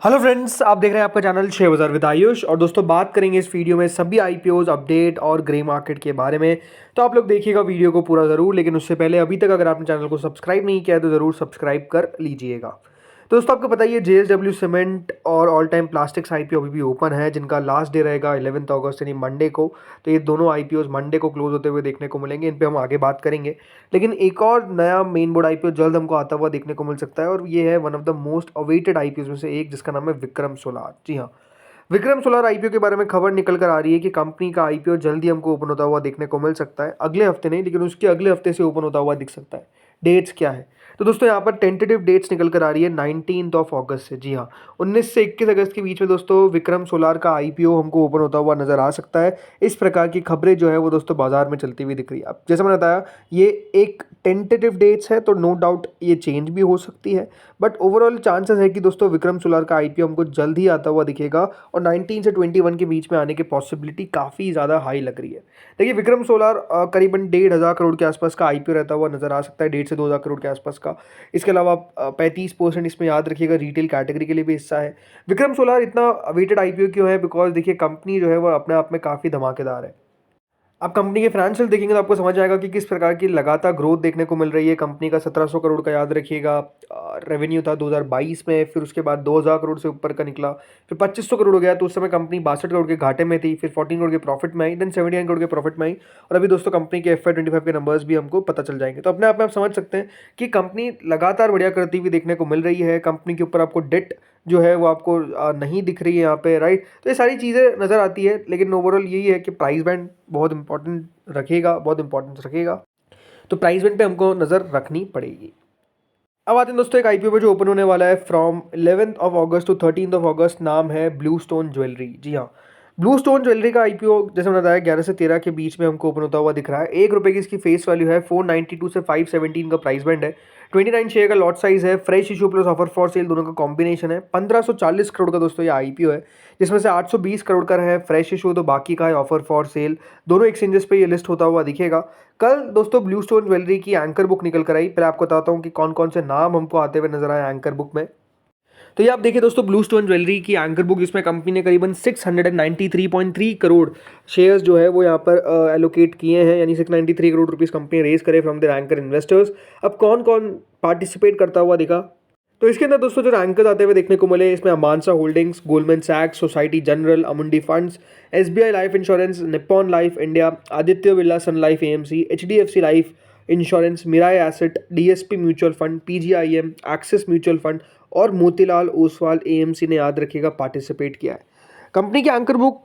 Hello friends, आप देख रहे हैं आपका चैनल शेयर बाजार विद आयुष। और दोस्तों, बात करेंगे इस वीडियो में सभी आईपीओज अपडेट और ग्रे मार्केट के बारे में। तो आप लोग देखिएगा वीडियो को पूरा ज़रूर, लेकिन उससे पहले अभी तक अगर आपने चैनल को सब्सक्राइब नहीं किया है तो ज़रूर सब्सक्राइब कर लीजिएगा। तो दोस्तों, आपको बताइए जेएसडब्ल्यू सीमेंट और ऑल टाइम प्लास्टिक्स आईपीओ अभी भी ओपन है, जिनका लास्ट डे रहेगा 11 अगस्त यानी मंडे को। तो ये दोनों आईपीओज मंडे को क्लोज होते हुए देखने को मिलेंगे, इन पे हम आगे बात करेंगे। लेकिन एक और नया मेन बोर्ड आईपीओ जल्द हमको आता हुआ देखने को मिल सकता है, और ये है one of the most awaited IPO में से एक, जिसका नाम है विक्रम सोलार। जी हाँ, विक्रम सोलार आईपीओ के बारे में खबर निकल कर आ रही है कि कंपनी का आईपीओ जल्दी हमको ओपन होता हुआ देखने को मिल सकता है। अगले हफ्ते नहीं, लेकिन उसके अगले हफ्ते से ओपन होता हुआ दिख सकता है। डेट्स क्या है? तो दोस्तों, यहाँ पर टेंटेटिव डेट्स निकल कर आ रही है 19 अगस्त से। जी हाँ, 19 से 21 अगस्त के बीच में दोस्तों विक्रम सोलार का आईपीओ हमको ओपन होता हुआ नजर आ सकता है। इस प्रकार की खबरें जो है वो दोस्तों बाजार में चलती हुई दिख रही है। अब जैसे मैंने बताया, ये एक टेंटेटिव डेट्स है, तो नो डाउट ये चेंज भी हो सकती है, बट ओवरऑल चांसेस है कि दोस्तों विक्रम सोलार का आईपीओ हमको जल्द ही आता हुआ दिखेगा, और 19 से 21 के बीच में आने की पॉसिबिलिटी काफ़ी ज़्यादा हाई लग रही है। देखिए, विक्रम सोलार करीबन 1,500 करोड़ के आसपास का आईपीओ रहता हुआ नजर आ सकता है, 1,500 से 2,000 करोड़ के आसपास का। इसके अलावा 35% इसमें याद रखिएगा रिटेल कैटेगरी के लिए भी हिस्सा है। विक्रम सोलार इतना अवेटेड आईपीओ क्यों है? बिकॉज देखिए, कंपनी जो है वो अपने आप में काफ़ी धमाकेदार है। आप कंपनी के फाइनेंशियल देखेंगे तो आपको समझ आएगा कि किस प्रकार की लगातार ग्रोथ देखने को मिल रही है। कंपनी का 1700 करोड़ का याद रखिएगा रेवेन्यू था 2022 में, फिर उसके बाद 2000 करोड़ से ऊपर का निकला, फिर 2500 करोड़ हो गया। तो उस समय कंपनी 62 करोड़ के घाटे में थी, फिर 14 करोड़ के प्रॉफिट में आई, देन 79 करोड़ के प्रॉफिट में आई। और अभी दोस्तों कंपनी के FY 25 के नंबर्स भी हमको पता चल जाएंगे। तो अपने आप में आप समझ सकते हैं कि कंपनी लगातार बढ़िया करती हुई देखने को मिल रही है। कंपनी के ऊपर आपको डेट जो है वो आपको नहीं दिख रही है यहाँ पे, राइट। तो ये सारी चीज़ें नज़र आती है, लेकिन ओवरऑल यही है कि प्राइस बैंड बहुत इंपॉर्टेंट रखेगा, बहुत इंपॉर्टेंस रखेगा। तो प्राइस बैंड पे हमको नज़र रखनी पड़ेगी। अब आते हैं दोस्तों एक आईपीओ पे जो ओपन होने वाला है फ्रॉम 11 अगस्त टू 13 अगस्त। नाम है ब्लू स्टोन ज्वेलरी। जी हाँ, ब्लू स्टोन ज्वेलरी का आईपीओ जैसे मैंने बताया 11 से 13 के बीच में हमको ओपन होता हुआ दिख रहा है। ₹1 की इसकी फेस वैल्यू है, 492 से 517 का प्राइस बैंड है, 29 शेयर का लॉट साइज है, fresh issue plus offer for sale दोनों का कॉम्बिनेशन है। 1540 करोड़ का दोस्तों ये आईपीओ है, जिसमें से 820 करोड़ का है फ्रेश इशू, तो बाकी का है ऑफर फॉर सेल। दोनों एक्सचेंजेस पे ये लिस्ट होता हुआ दिखेगा। कल दोस्तों ब्लू स्टोन ज्वेलरी की एंकर बुक निकल कर आई। पहले आपको बताता हूँ कि कौन कौन से नाम हमको आते हुए नजर आए एंकर बुक में। तो ये आप देखिए दोस्तों, ब्लू स्टोन ज्वेलरी की एंकर बुक, जिसमें कंपनी ने करीबन 693.3 करोड़ शेयर्स जो है वो यहाँ पर एलोकेट किए हैं, यानी 693 करोड़ रुपीस कंपनी रेज करे फ्रॉम द एंकर इन्वेस्टर्स। अब कौन कौन पार्टिसिपेट करता हुआ दिखा? तो इसके अंदर दोस्तों जो रैंकर्स आते हुए देखने को मिले, इसमें अमानसा होल्डिंग्स, गोल्डमैन सैक्स, Societe Generale, Amundi funds, SBI life insurance, Nippon life India, Aditya Birla sun life AMC, HDFC life insurance, Mirae asset, DSP mutual fund, PGIM, Axis mutual fund और मोतीलाल ओसवाल AMC ने याद रखिएगा पार्टिसिपेट किया है। कंपनी की anchor book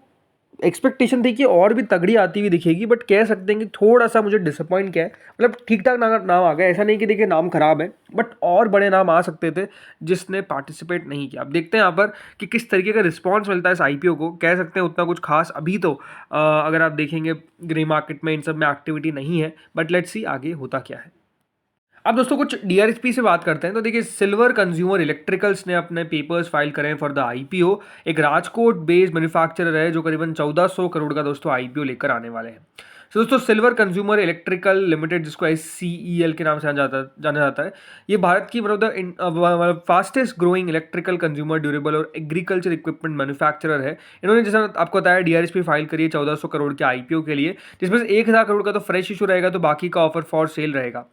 expectation थी कि और भी तगड़ी आती हुई दिखेगी, बट कह सकते हैं कि थोड़ा सा मुझे डिसअपॉइंट किया है। मतलब ठीक ठाक नाम आ गया, ऐसा नहीं कि देखिए नाम खराब है, बट और बड़े नाम आ सकते थे जिसने पार्टिसिपेट नहीं किया। अब देखते हैं यहाँ पर कि किस तरीके का रिस्पॉन्स मिलता है इस आईपीओ को। कह सकते हैं उतना कुछ खास अभी तो अगर आप देखेंगे ग्रे मार्केट में इन सब में एक्टिविटी नहीं है, बट लेट्स सी आगे होता क्या है। अब दोस्तों कुछ DRHP से बात करते हैं। तो देखिए, सिल्वर कंज्यूमर इलेक्ट्रिकल्स ने अपने पेपर्स फाइल करे हैं फॉर द आईपीओ। एक राजकोट बेस्ड मैन्युफैक्चरर है जो करीबन 1400 करोड़ का दोस्तों आईपीओ लेकर आने वाले हैं। तो दोस्तों सिल्वर कंज्यूमर इलेक्ट्रिकल लिमिटेड, जिसको SCEL के नाम से जाना जाता है, ये भारत की one of the fastest growing electrical consumer durable और एग्रीकल्चर इक्विपमेंट मैन्युफैक्चरर है। इन्होंने जैसा आपको बताया DRHP फाइल करी है 1400 करोड़ के आईपीओ के लिए, जिसमें से 1000 करोड़ का तो फ्रेश इशू रहेगा, तो बाकी का ऑफर फॉर सेल रहेगा।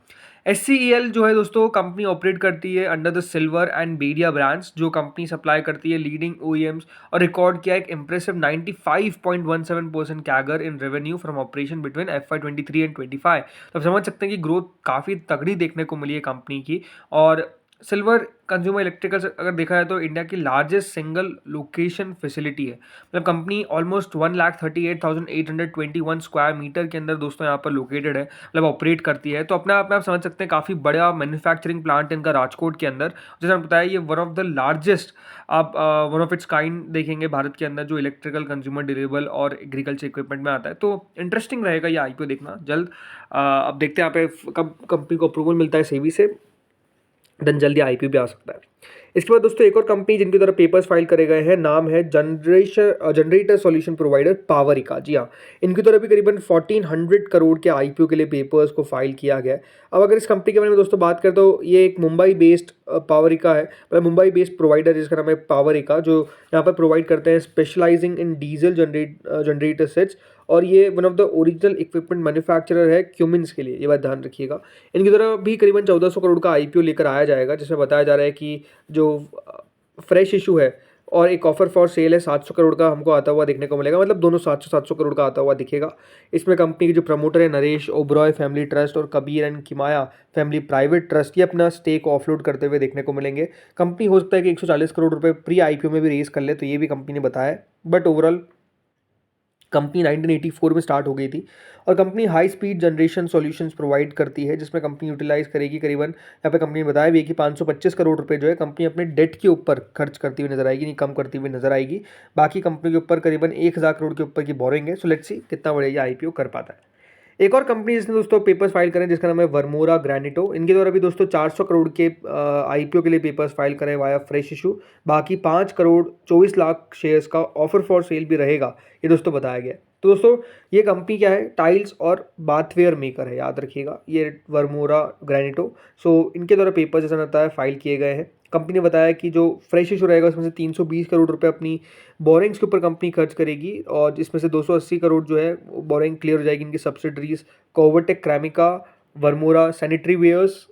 SCEL जो है दोस्तों कंपनी ऑपरेट करती है अंडर द सिल्वर एंड बेडिया ब्रांड्स, जो कंपनी सप्लाई करती है लीडिंग OEMs, और रिकॉर्ड किया एक impressive 95.17% CAGR in revenue from operation between FY 23 and 25। तो आप समझ सकते हैं कि ग्रोथ काफ़ी तगड़ी देखने को मिली है कंपनी की। और सिल्वर कंज्यूमर इलेक्ट्रिकल्स अगर देखा जाए तो इंडिया की लार्जेस्ट सिंगल लोकेशन फैसिलिटी है। मतलब कंपनी ऑलमोस्ट 1,38,821 स्क्वायर मीटर के अंदर दोस्तों यहाँ पर लोकेटेड है, मतलब ऑपरेट करती है। तो अपने आप में आप समझ सकते हैं काफ़ी बड़ा मैन्युफैक्चरिंग प्लांट इनका राजकोट के अंदर। जैसे मैंने बताया, ये वन ऑफ द लार्जेस्ट, आप वन ऑफ इट्स काइंड देखेंगे भारत के अंदर जो इलेक्ट्रिकल कंज्यूमर ड्यूरेबल और एग्रीकल्चर इक्विपमेंट में आता है। तो इंटरेस्टिंग रहेगा ये आईपीओ देखना जल्द। अब देखते हैं यहाँ पे कब कंपनी को अप्रूवल मिलता है सेबी से, देन जल्दी आईपीओ भी आ सकता है। इसके बाद दोस्तों एक और कंपनी जिनकी तरफ पेपर्स फाइल करे गए हैं, नाम है जनरेटर सॉल्यूशन प्रोवाइडर पावरिका। जी हाँ, इनकी तरफ भी करीबन 1400 करोड़ के आईपीओ के लिए पेपर्स को फाइल किया गया है। अब अगर इस कंपनी के बारे में दोस्तों बात करें तो ये एक मुंबई बेस्ड पावरिका है, मतलब मुंबई बेस्ड प्रोवाइडर जिसका नाम है पावरिका, जो यहाँ पर प्रोवाइड करते हैं specialising in diesel generator sets, और ये one of the original equipment manufacturer है क्यूमिन्स के लिए, ये बात ध्यान रखिएगा। इनकी तरफ भी करीबन 1400 करोड़ का आईपीओ लेकर आया जाएगा, जिसमें बताया जा रहा है कि जो फ्रेश इशू है और एक ऑफर फॉर सेल है 700 करोड़ का हमको आता हुआ देखने को मिलेगा, मतलब दोनों 700 करोड़ का आता हुआ दिखेगा। इसमें कंपनी के जो प्रमोटर है नरेश ओबरॉय फैमिली ट्रस्ट और Kabir and Kimaya family private trust, ये अपना स्टेक ऑफलोड करते हुए देखने को मिलेंगे। कंपनी हो सकता है कि 140 करोड़ रुपए प्री आईपीओ में भी रेज कर ले, तो ये भी कंपनी ने बताया है। बट ओवरऑल कंपनी 1984 में स्टार्ट हो गई थी, और company high speed generation solutions provide करती है, जिसमें कंपनी यूटिलाइज करेगी करीबन, यहाँ पे कंपनी ने बताया भी है कि 525 करोड़ रुपए जो है कंपनी अपने डेट के ऊपर खर्च करती हुई नजर आएगी, नहीं कम करती हुई नजर आएगी। बाकी कंपनी के ऊपर करीबन 1000 करोड़ के ऊपर की बोरिंग है। सो लेट्स सी कितना बड़ा ये आईपीओ कर पाता है। एक और कंपनी जिसने दोस्तों पेपर्स फाइल करें जिसका नाम है वर्मोरा ग्रैनिटो, इनके द्वारा भी दोस्तों 400 करोड़ के आईपीओ के लिए पेपर्स फाइल करें वाया फ्रेश इशू। बाकी 5 करोड़ 24 लाख शेयर्स का ऑफर फॉर सेल भी रहेगा, ये दोस्तों बताया गया है। तो दोस्तों ये कंपनी क्या है, टाइल्स और बाथवेयर मेकर है, याद रखिएगा, ये वर्मोरा ग्रैनिटो। सो इनके द्वारा पेपर्स जैसा रहता है फाइल किए गए हैं। कंपनी ने बताया कि जो फ्रेश इशू रहेगा उसमें से 320 करोड़ रुपए अपनी बोरिंग्स के ऊपर कंपनी खर्च करेगी, और जिसमें से 280 करोड़ जो है बोरिंग क्लियर हो जाएगी इनकी subsidiaries कोवटेक, Cremica, Varmora sanitary wears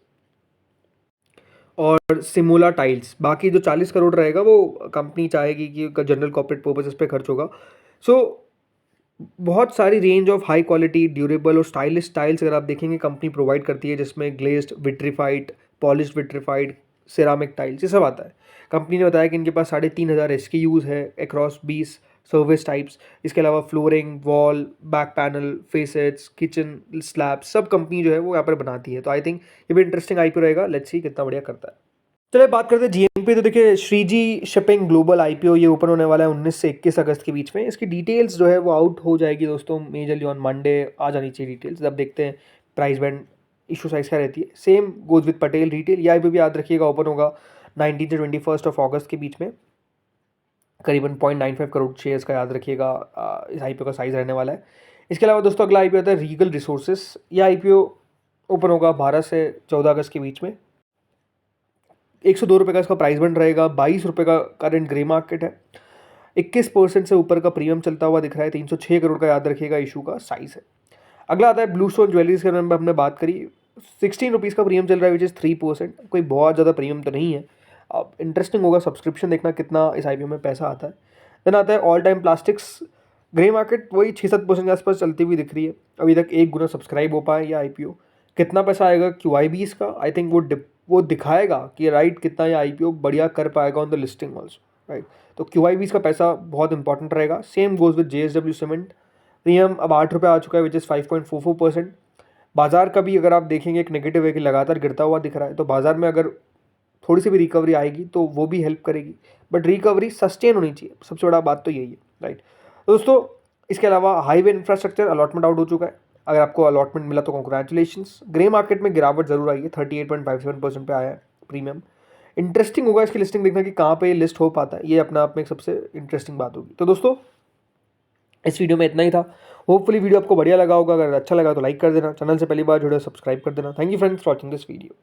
और सिमोला टाइल्स। बाकी जो 40 करोड़ रहेगा वो कंपनी चाहेगी कि जनरल कॉर्पोरेट पर्पसेस पे खर्च होगा। सो बहुत सारी range of high quality durable और स्टाइलिश टाइल्स अगर आप देखेंगे कंपनी प्रोवाइड करती है, जिसमें glazed, vitrified, polished vitrified, ceramic tiles, ये सब आता है। कंपनी ने बताया कि इनके पास 3500 एसकेयूज़ है अक्रॉस 20 सर्विस टाइप्स। इसके अलावा flooring, wall, back panel, facets, kitchen slab, सब कंपनी जो है वो यहाँ पर बनाती है। तो आई थिंक ये भी इंटरेस्टिंग आईपीओ रहेगा, लेट्स सी कितना बढ़िया करता है। चलिए बात करते हैं जीएमपी। तो देखिए श्रीजी शिपिंग ग्लोबल आईपीओ ये ओपन होने वाला है 19 से 21 अगस्त के बीच में। इसकी डिटेल्स जो है वो आउट हो जाएगी दोस्तों मेजरली ऑन मंडे, आ जानी चाहिए डिटेल्स। अब देखते हैं प्राइस बैंड, इशू साइज क्या रहती है। Same goes with Patel retail, ये आईपीओ भी याद रखिएगा ओपन होगा 19 से 21 ऑफ अगस्त के बीच में। करीबन 0.95 करोड़ शेयर्स का याद रखिएगा इस आईपीओ का साइज रहने वाला है। इसके अलावा दोस्तों अगला आईपीओ आता है रीगल रिसोर्सेस। ये आईपीओ ओपन होगा 12 से 14 अगस्त के बीच में। 102 रुपये का इसका प्राइस बन रहेगा। 22 रुपये का करंट ग्रे मार्केट है। 21% से ऊपर का प्रीमियम चलता हुआ दिख रहा है। 306 करोड़ का याद रखिएगा इशू का साइज है। अगला आता है ब्लू स्टोन ज्वेलरीज के बारे में हमने बात करी। 16 रुपीज़ का प्रीमियम चल रहा है विच इज़ 3%, कोई बहुत ज़्यादा प्रीमियम तो नहीं है। अब इंटरेस्टिंग होगा सब्सक्रिप्शन देखना कितना इस आईपीओ में पैसा आता है। देन आता है all time plastics. Grey market वही 6-7% के आसपास चलती हुई दिख रही है। अभी तक 1 गुना सब्सक्राइब हो पाए या आईपीओ। कितना पैसा आएगा QIBs का, आई थिंक वो दिखाएगा कि राइट कितना ये आईपीओ बढ़िया कर पाएगा on the listing also, right. तो QIBs का पैसा बहुत इंपॉर्टेंट रहेगा। Same goes with JSW cement. Premium अब 8 रुपये आ चुका है विच इज़ 5.44%। बाजार का भी अगर आप देखेंगे एक नेगेटिव है कि लगातार गिरता हुआ दिख रहा है, तो बाजार में अगर थोड़ी सी भी रिकवरी आएगी तो वो भी हेल्प करेगी, बट रिकवरी सस्टेन होनी चाहिए, सबसे बड़ा बात तो यही है, राइट। तो दोस्तों इसके अलावा हाईवे इंफ्रास्ट्रक्चर अलॉटमेंट आउट हो चुका है। अगर आपको अलॉटमेंट मिला तो कॉन्ग्रेचुलेशंस। ग्रे मार्केट में गिरावट जरूर आई है, 38.57% पे आया है प्रीमियम। इंटरेस्टिंग होगा इसकी लिस्टिंग देखना कि कहाँ पे ये लिस्ट हो पाता है, ये अपना आप में एक सबसे इंटरेस्टिंग बात होगी। तो दोस्तों इस वीडियो में इतना ही था। होपफुली वीडियो आपको बढ़िया लगा होगा। अगर अच्छा लगा तो लाइक कर देना, चैनल से पहली बार जुड़े सब्सक्राइब कर देना। Thank you friends for watching this video.